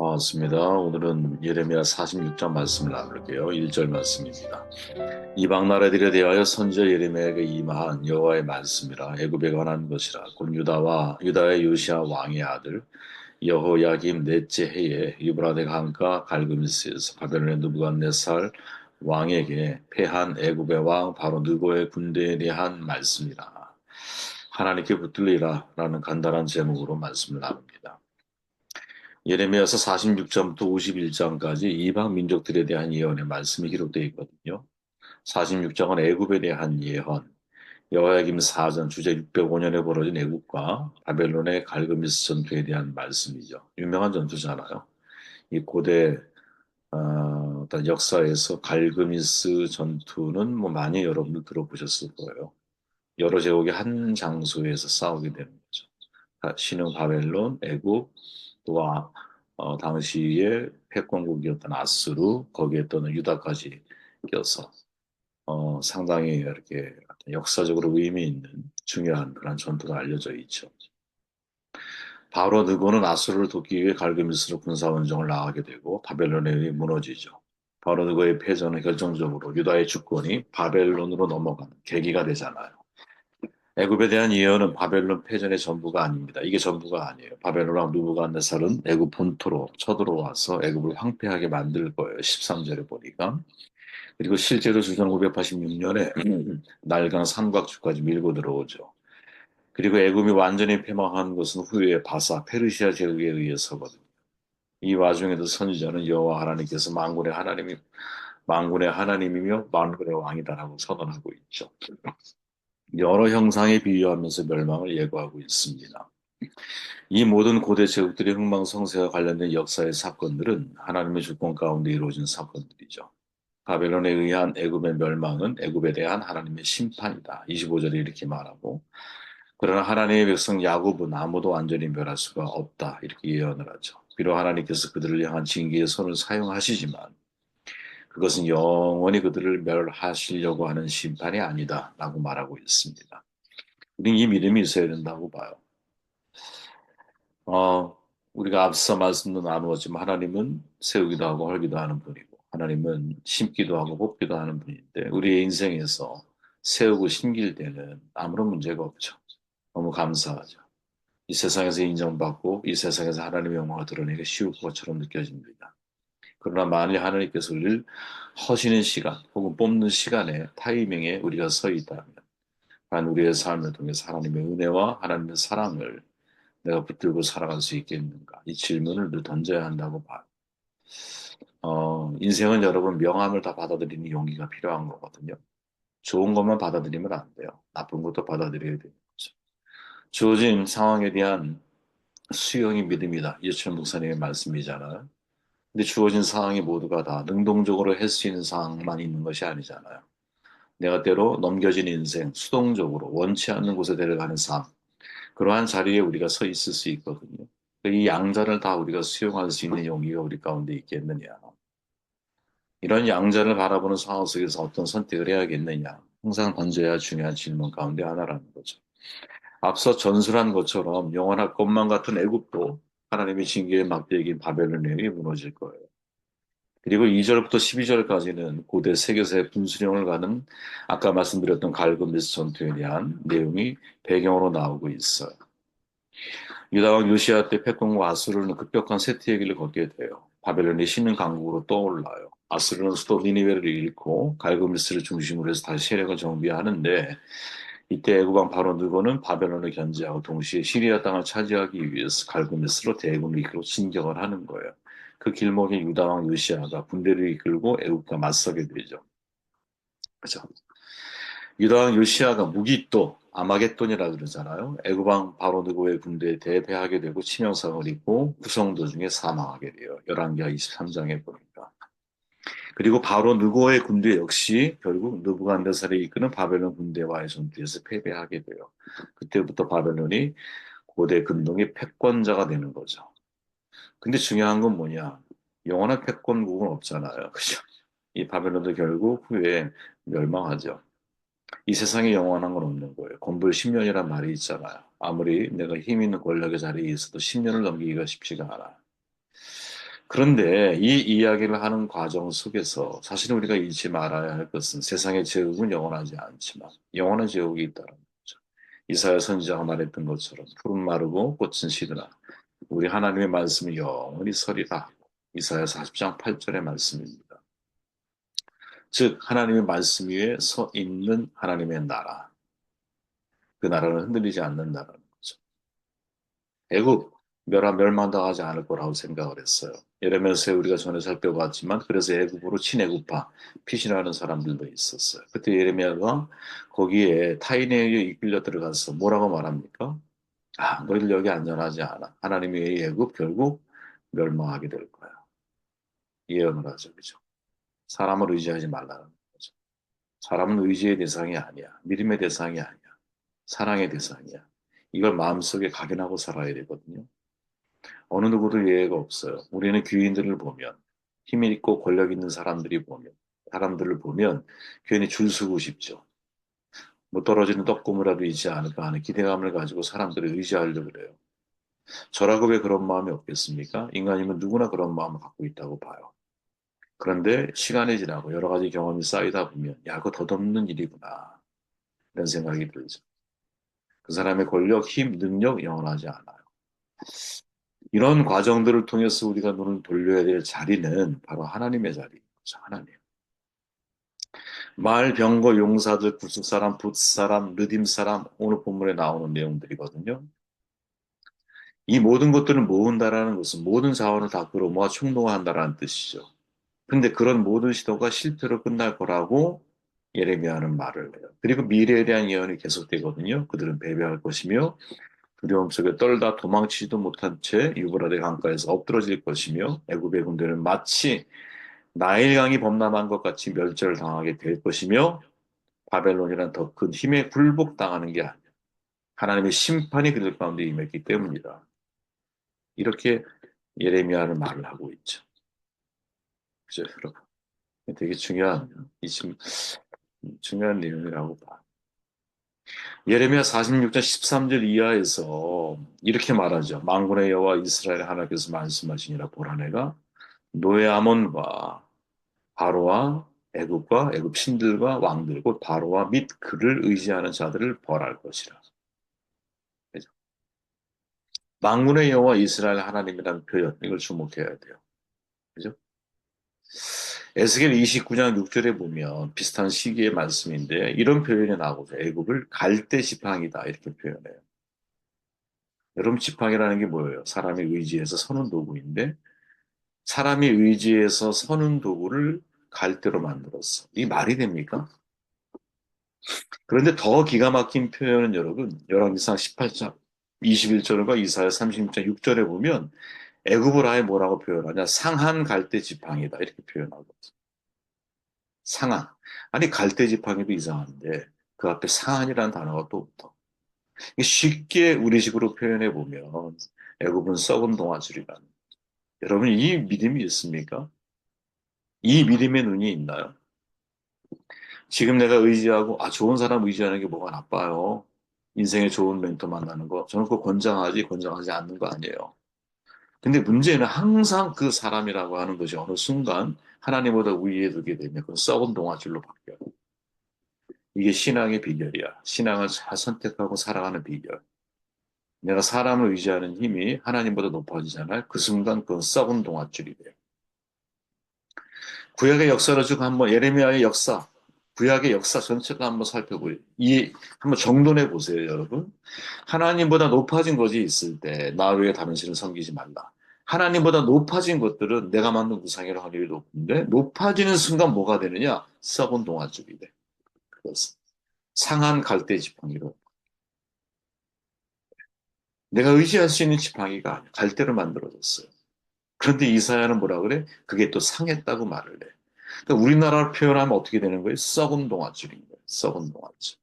반갑습니다. 오늘은 예레미야 46장 말씀을 나눌게요. 1절 말씀입니다. 이방 나라들에 대하여 선지자 예레미야에게 임한 여호와의 말씀이라. 애굽에 관한 것이라. 곧 유다의 요시야 왕의 아들 여호야김 넷째 해에 유브라데 강가 갈그미스에서 바벨론의 느부갓네살 왕에게 패한 애굽의 왕 바로 느고의 군대에 대한 말씀이라. 하나님께 붙들리라 라는 간단한 제목으로 말씀을 나눕니다. 예레미야서 46장부터 51장까지 이방 민족들에 대한 예언의 말씀이 기록되어 있거든요. 46장은 애굽에 대한 예언, 여호야김 4전 주제 605년에 벌어진 애굽과 바벨론의 갈그미스 전투에 대한 말씀이죠. 유명한 전투잖아요. 이 고대 어떤 역사에서 갈그미스 전투는 뭐 많이 여러분들 들어보셨을 거예요. 여러 제국이 한 장소에서 싸우게 되는 거죠. 신흥 바벨론, 애굽, 또 당시의 패권국이었던 아수르, 거기에 또는 유다까지 껴서 상당히 이렇게 역사적으로 의미 있는 중요한 그런 전투가 알려져 있죠. 바로 느고는 아수르를 돕기 위해 갈그미스로 군사원정을 나가게 되고 바벨론에 의해 무너지죠. 바로 느고의 패전은 결정적으로 유다의 주권이 바벨론으로 넘어가는 계기가 되잖아요. 애굽에 대한 예언은 바벨론 패전의 전부가 아닙니다. 이게 전부가 아니에요. 바벨론왕 느부갓네살은 애굽 본토로 쳐들어와서 애굽을 황폐하게 만들 거예요. 13절에 보니까. 그리고 실제로 주전 586년에 날강 삼각주까지 밀고 들어오죠. 그리고 애굽이 완전히 패망한 것은 후에 바사 페르시아 제국에 의해서거든요. 이 와중에도 선지자는 여호와 하나님께서 만군의 하나님이며 만군의 왕이다라고 선언하고 있죠. 여러 형상에 비유하면서 멸망을 예고하고 있습니다. 이 모든 고대 제국들의 흥망성쇠와 관련된 역사의 사건들은 하나님의 주권 가운데 이루어진 사건들이죠. 바벨론에 의한 애굽의 멸망은 애굽에 대한 하나님의 심판이다. 25절에 이렇게 말하고, 그러나 하나님의 백성 야곱은 아무도 완전히 멸할 수가 없다. 이렇게 예언을 하죠. 비록 하나님께서 그들을 향한 징계의 손을 사용하시지만 그것은 영원히 그들을 멸하시려고 하는 심판이 아니다. 라고 말하고 있습니다. 우리는 이 믿음이 있어야 된다고 봐요. 우리가 앞서 말씀도 나누었지만 하나님은 세우기도 하고 헐기도 하는 분이고 하나님은 심기도 하고 뽑기도 하는 분인데 우리의 인생에서 세우고 심길 때는 아무런 문제가 없죠. 너무 감사하죠. 이 세상에서 인정받고 이 세상에서 하나님의 영광을 드러내기 쉬울 것처럼 느껴집니다. 그러나 만일 하나님께서 우리를 허시는 시간 혹은 뽑는 시간에 타이밍에 우리가 서 있다면 과연 우리의 삶을 통해서 하나님의 은혜와 하나님의 사랑을 내가 붙들고 살아갈 수 있겠는가? 이 질문을 늘 던져야 한다고 봐요. 인생은 여러분 명함을 다 받아들이는 용기가 필요한 거거든요. 좋은 것만 받아들이면 안 돼요. 나쁜 것도 받아들여야 되는 거죠. 주어진 상황에 대한 수용이 믿음이다. 이해철 목사님의 말씀이잖아요. 근데 주어진 상황이 모두가 다 능동적으로 할 수 있는 상황만 있는 것이 아니잖아요. 내가 때로 넘겨진 인생, 수동적으로 원치 않는 곳에 데려가는 삶, 그러한 자리에 우리가 서 있을 수 있거든요. 이 양자를 다 우리가 수용할 수 있는 용기가 우리 가운데 있겠느냐. 이런 양자를 바라보는 상황 속에서 어떤 선택을 해야겠느냐. 항상 던져야 중요한 질문 가운데 하나라는 거죠. 앞서 전술한 것처럼 영원할 것만 같은 애굽도 하나님의 징계에 막대긴 바벨론이 무너질 거예요. 그리고 2절부터 12절까지는 고대 세계사의 분수령을 가는 아까 말씀드렸던 갈그미스 전투에 대한 내용이 배경으로 나오고 있어요. 유다왕 요시야 때 패권국 아수르는 급격한 쇠퇴의 길을 걷게 돼요. 바벨론이 신흥 강국으로 떠올라요. 아수르는 수도 니니웨를 잃고 갈그미스를 중심으로 해서 다시 세력을 정비하는데 이때 애국왕 바로 느고는 바벨론을 견제하고 동시에 시리아 땅을 차지하기 위해서 갈그미스로 대군을 이끌고 진격을 하는 거예요. 그 길목에 유다왕 요시아가 군대를 이끌고 애국과 맞서게 되죠. 그죠? 유다왕 요시아가 무기또 아마겟돈이라 그러잖아요. 애굽왕 바로 느고의 군대에 대패하게 되고 치명상을 입고 구성 도중에 사망하게 돼요. 열왕기하 23장에 보니까. 그리고 바로 느고의 군대 역시 결국 느부갓네살이 이끄는 바벨론 군대와의 전투에서 패배하게 돼요. 그때부터 바벨론이 고대 근동의 패권자가 되는 거죠. 근데 중요한 건 뭐냐? 영원한 패권국은 없잖아요. 그죠? 이 바벨론도 결국 후에 멸망하죠. 이 세상에 영원한 건 없는 거예요. 건불 10년이란 말이 있잖아요. 아무리 내가 힘 있는 권력의 자리에 있어도 10년을 넘기기가 쉽지가 않아요. 그런데 이 이야기를 하는 과정 속에서 사실은 우리가 잊지 말아야 할 것은 세상의 제국은 영원하지 않지만 영원한 제국이 있다는 거죠. 이사야 선지자가 말했던 것처럼 푸른 마르고 꽃은 시드나 우리 하나님의 말씀이 영원히 서리라. 이사야 40장 8절의 말씀입니다. 즉 하나님의 말씀 위에 서 있는 하나님의 나라. 그 나라는 흔들리지 않는 나라는 거죠. 애굽 멸망당하지 않을 거라고 생각을 했어요. 예레미야서에 우리가 전에 살펴봤지만 그래서 애굽으로 친애굽파 피신하는 사람들도 있었어요. 그때 예레미야가 거기에 타인에 의해 이끌려 들어가서 뭐라고 말합니까? 아, 너희들 여기 안전하지 않아. 하나님의 애굽 결국 멸망하게 될 거야. 예언을 하죠, 그죠? 사람을 의지하지 말라는 거죠. 사람은 의지의 대상이 아니야. 믿음의 대상이 아니야. 사랑의 대상이야. 이걸 마음속에 각인하고 살아야 되거든요. 어느 누구도 예외가 없어요. 우리는 귀인들을 보면, 힘 있고 권력 있는 사람들을 보면 괜히 줄 서고 싶죠. 뭐 떨어지는 떡고물이라도 있지 않을까 하는 기대감을 가지고 사람들을 의지하려고 그래요. 저라고 왜 그런 마음이 없겠습니까? 인간이면 누구나 그런 마음을 갖고 있다고 봐요. 그런데 시간이 지나고 여러 가지 경험이 쌓이다 보면, 야, 그거 덧없는 일이구나. 이런 생각이 들죠. 그 사람의 권력, 힘, 능력 영원하지 않아요. 이런 과정들을 통해서 우리가 눈을 돌려야 될 자리는 바로 하나님의 자리인 거죠. 하나님. 말, 병거, 용사들, 구속사람, 붓사람, 느딤사람, 오늘 본문에 나오는 내용들이거든요. 이 모든 것들을 모은다라는 것은 모든 자원을 다 끌어모아 총동원한다라는 뜻이죠. 근데 그런 모든 시도가 실패로 끝날 거라고 예레미야는 말을 해요. 그리고 미래에 대한 예언이 계속되거든요. 그들은 패배할 것이며 두려움 속에 떨다 도망치지도 못한 채 유브라데 강가에서 엎드러질 것이며 애굽의 군대는 마치 나일강이 범람한 것 같이 멸절당하게 될 것이며 바벨론이란 더 큰 힘에 굴복당하는 게 아니야. 하나님의 심판이 그들 가운데 임했기 때문이다. 이렇게 예레미야는 말을 하고 있죠. 그죠, 여러분? 되게 중요한 내용이라고 봐. 예레미야 46장 13절 이하에서 이렇게 말하죠. 만군의 여호와 이스라엘 하나님께서 말씀하시니라 보라 내가 노예 아몬과 바로와 애굽과 애굽 신들과 왕들 곧 바로와 및 그를 의지하는 자들을 벌할 것이라. 그죠? 만군의 여호와 이스라엘 하나님이라는 표현 이걸 주목해야 돼요. 그죠? 에스겔 29장 6절에 보면 비슷한 시기의 말씀인데 이런 표현이 나오죠. 애굽을 갈대 지팡이다 이렇게 표현해요. 여러분 지팡이라는 게 뭐예요? 사람이 의지해서 서는 도구인데 사람이 의지해서 서는 도구를 갈대로 만들었어. 이 말이 됩니까? 그런데 더 기가 막힌 표현은 여러분 열왕기상 18장 21절과 이사야 36장 6절에 보면 애굽을 아예 뭐라고 표현하냐? 상한 갈대 지팡이다 이렇게 표현하거든요. 상한. 아니 갈대 지팡이도 이상한데 그 앞에 상한이라는 단어가 또 붙어. 쉽게 우리식으로 표현해 보면 애굽은 썩은 동아줄이라는. 여러분 이 믿음이 있습니까? 이 믿음의 눈이 있나요? 지금 내가 의지하고 좋은 사람 의지하는 게 뭐가 나빠요? 인생에 좋은 멘토 만나는 거 저는 그거 권장하지 않는 거 아니에요. 근데 문제는 항상 그 사람이라고 하는 것이 어느 순간 하나님보다 위에 두게 되면 그건 썩은 동아줄로 바뀌어요. 이게 신앙의 비결이야. 신앙을 잘 선택하고 살아가는 비결. 내가 사람을 의지하는 힘이 하나님보다 높아지잖아요. 그 순간 그건 썩은 동아줄이 돼요. 구약의 역사를 쭉 한번 예레미야의 역사, 구약의 역사 전체를 한번 살펴보요. 이 한번 정돈해 보세요, 여러분. 하나님보다 높아진 것이 있을 때 나 외에 다른 신을 섬기지 말라. 하나님보다 높아진 것들은 내가 만든 우상일 확률이 높은데 높아지는 순간 뭐가 되느냐? 썩은 동아줄이 돼. 그것은 상한 갈대 지팡이로. 내가 의지할 수 있는 지팡이가 아니야. 갈대로 만들어졌어요. 그런데 이사야는 뭐라 그래? 그게 또 상했다고 말을 해. 그러니까 우리나라를 표현하면 어떻게 되는 거예요? 썩은 동아줄인 거예요. 썩은 동아줄.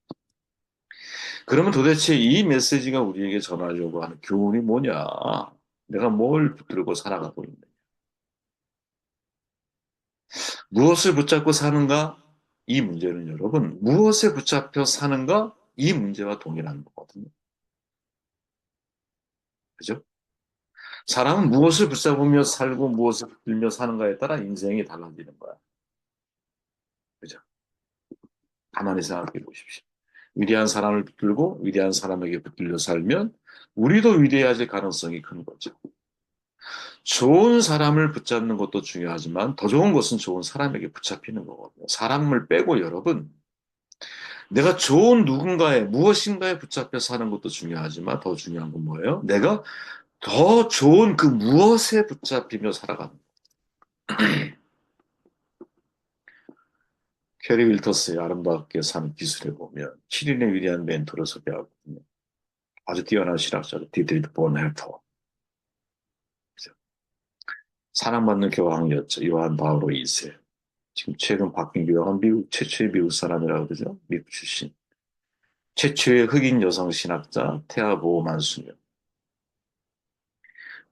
그러면 도대체 이 메시지가 우리에게 전하려고 하는 교훈이 뭐냐? 내가 뭘 붙들고 살아가고 있느냐? 무엇을 붙잡고 사는가? 이 문제는 여러분, 무엇에 붙잡혀 사는가? 이 문제와 동일한 거거든요. 그죠? 사람은 무엇을 붙잡으며 살고 무엇을 붙들며 사는가에 따라 인생이 달라지는 거야. 그죠? 가만히 생각해 보십시오. 위대한 사람을 붙들고 위대한 사람에게 붙들려 살면 우리도 위대해질 가능성이 큰 거죠. 좋은 사람을 붙잡는 것도 중요하지만 더 좋은 것은 좋은 사람에게 붙잡히는 거거든요. 사람을 빼고 여러분, 내가 좋은 누군가에 무엇인가에 붙잡혀 사는 것도 중요하지만 더 중요한 건 뭐예요? 내가 더 좋은 그 무엇에 붙잡히며 살아가는 거예요. 캐리 윌터스의 아름답게 사는 기술에 보면 7인의 위대한 멘토를 소개하거든요. 아주 뛰어난 실학자로 디트리트 본헬터. 사랑받는 교황이었죠. 요한 바오로 2세. 지금 최근 바뀐 교황은 미국 최초의 미국 사람이라고 그러죠. 미국 출신. 최초의 흑인 여성 신학자 테아 보호만 수녀.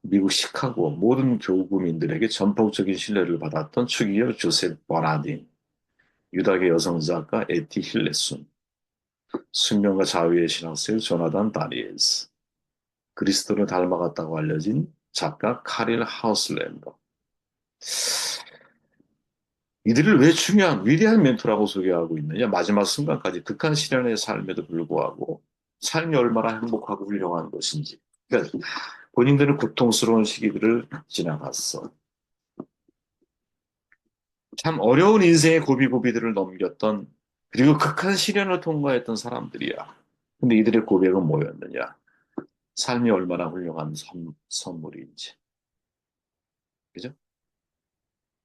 미국 시카고 모든 교구민들에게 전폭적인 신뢰를 받았던 추기경 조셉 버나딘. 유다계 여성 작가 에티 힐레슨. 숙명과 자유의 신학생 조나단 다니엘스. 그리스도를 닮아갔다고 알려진 작가 카릴 하우슬랜더. 이들을 왜 중요한 위대한 멘토라고 소개하고 있느냐? 마지막 순간까지 극한 시련의 삶에도 불구하고 삶이 얼마나 행복하고 훌륭한 것인지. 그러니까 본인들은 고통스러운 시기들을 지나갔어. 참 어려운 인생의 고비고비들을 넘겼던 그리고 극한 시련을 통과했던 사람들이야. 근데 이들의 고백은 뭐였느냐? 삶이 얼마나 훌륭한 선물인지. 그죠?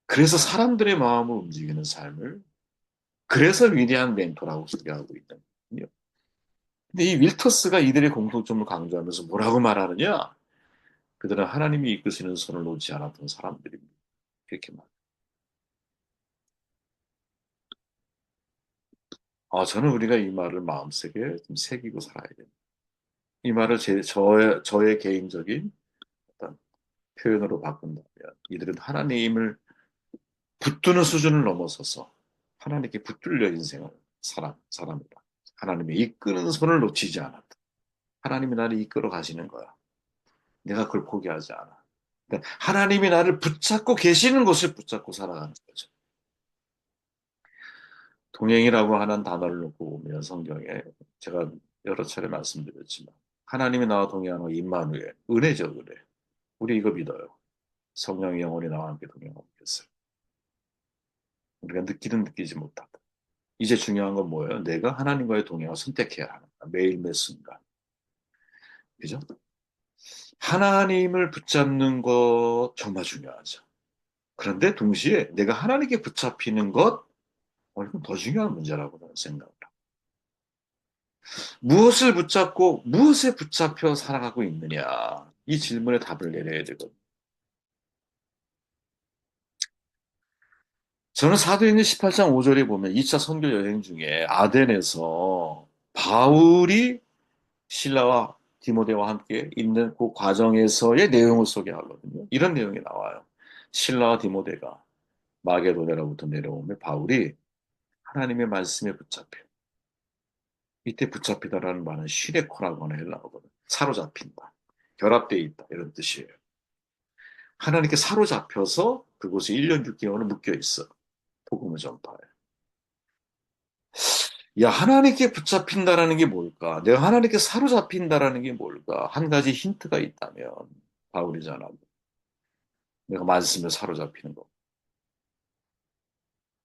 그래서 사람들의 마음을 움직이는 삶을 그래서 위대한 멘토라고 소개하고 있는 거예요. 근데 이 윌터스가 이들의 공통점을 강조하면서 뭐라고 말하느냐? 그들은 하나님이 이끄시는 손을 놓지 않았던 사람들입니다. 그렇게 말. 저는 우리가 이 말을 마음속에 좀 새기고 살아야 돼요. 이 말을 저의 개인적인 어떤 표현으로 바꾼다면 이들은 하나님을 붙드는 수준을 넘어서서 하나님께 붙들려 인생을 사람이다. 하나님의 이끄는 손을 놓치지 않았다. 하나님이 나를 이끌어 가시는 거야. 내가 그걸 포기하지 않아. 그러니까 하나님이 나를 붙잡고 계시는 것을 붙잡고 살아가는 거죠. 동행이라고 하는 단어를 놓고 보면 성경에 제가 여러 차례 말씀드렸지만 하나님이 나와 동행하는 임마누엘, 은혜죠, 은혜. 우리 이거 믿어요. 성령이 영원히 나와 함께 동행하고 있어요. 우리가 느끼든 느끼지 못하든. 이제 중요한 건 뭐예요? 내가 하나님과의 동행을 선택해야 하는 거야. 매일 매 순간. 그죠? 하나님을 붙잡는 것 정말 중요하죠. 그런데 동시에 내가 하나님께 붙잡히는 것, 이건 더 중요한 문제라고 저는 생각을 합니다. 무엇을 붙잡고 무엇에 붙잡혀 살아가고 있느냐. 이 질문에 답을 내려야 되거든요. 저는 사도행전 18장 5절에 보면 2차 선교 여행 중에 아덴에서 바울이 신라와 디모데와 함께 있는 그 과정에서의 내용을 소개하거든요. 이런 내용이 나와요. 신라와 디모데가 마게도냐로부터 내려오면 바울이 하나님의 말씀에 붙잡혀. 이때 붙잡히다라는 말은 시레코라고 하는 헬라어거든. 사로잡힌다. 결합되어 있다. 이런 뜻이에요. 하나님께 사로잡혀서 그곳에 1년 6개월은 묶여 있어. 복음을 전파해. 야, 하나님께 붙잡힌다라는 게 뭘까? 내가 하나님께 사로잡힌다라는 게 뭘까? 한 가지 힌트가 있다면 바울이 전하고 내가 말씀에 사로잡히는 거.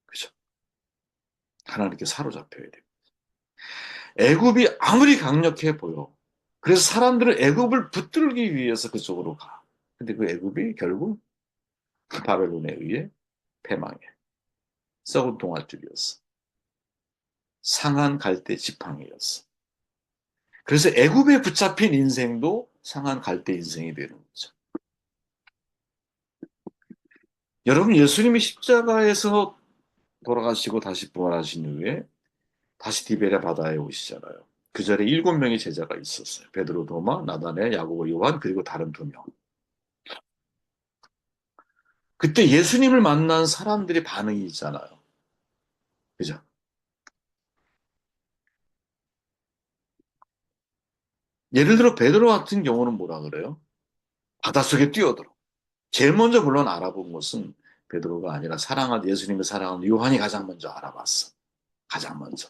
그죠? 하나님께 사로잡혀야 돼. 애굽이 아무리 강력해 보여. 그래서 사람들은 애굽을 붙들기 위해서 그쪽으로 가. 근데 그 애굽이 결국 바벨론에 의해 패망해. 썩은 동아줄이었어. 상한 갈대 지팡이였어. 그래서 애굽에 붙잡힌 인생도 상한 갈대 인생이 되는 거죠. 여러분, 예수님이 십자가에서 돌아가시고 다시 부활하신 후에 다시 디베랴 바다에 오시잖아요. 그 자리에 7명의 제자가 있었어요. 베드로, 도마, 나다네, 야고보, 요한, 그리고 다른 2명. 그때 예수님을 만난 사람들의 반응이 있잖아요. 그죠? 예를 들어 베드로 같은 경우는 뭐라 그래요? 바닷속에 뛰어들어. 제일 먼저 물론 알아본 것은 베드로가 아니라 예수님을 사랑하는 요한이 가장 먼저 알아봤어. 가장 먼저.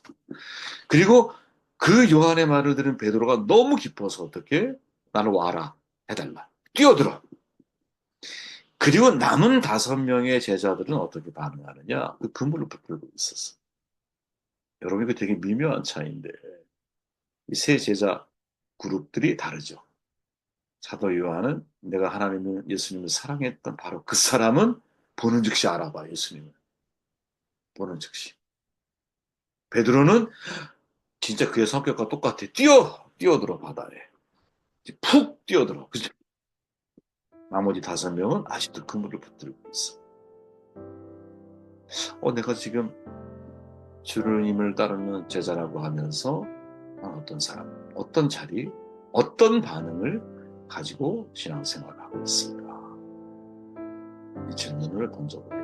그리고 그 요한의 말을 들은 베드로가 너무 기뻐서 어떻게? 나를 와라. 해달라. 뛰어들어. 그리고 남은 5명의 제자들은 어떻게 반응하느냐? 그 그물로 붙들고 있었어. 여러분, 이거 되게 미묘한 차이인데, 이 세 제자 그룹들이 다르죠. 사도 요한은 내가 예수님을 사랑했던 바로 그 사람은 보는 즉시 알아봐, 예수님을. 보는 즉시. 베드로는 진짜 그의 성격과 똑같아. 뛰어들어, 바다에. 푹 뛰어들어. 그죠? 나머지 5명은 아직도 그물을 붙들고 있어. 내가 지금 주님을 따르는 제자라고 하면서 어떤 사람, 어떤 자리, 어떤 반응을 가지고 신앙생활을 하고 있을까? 이 질문을 던져보게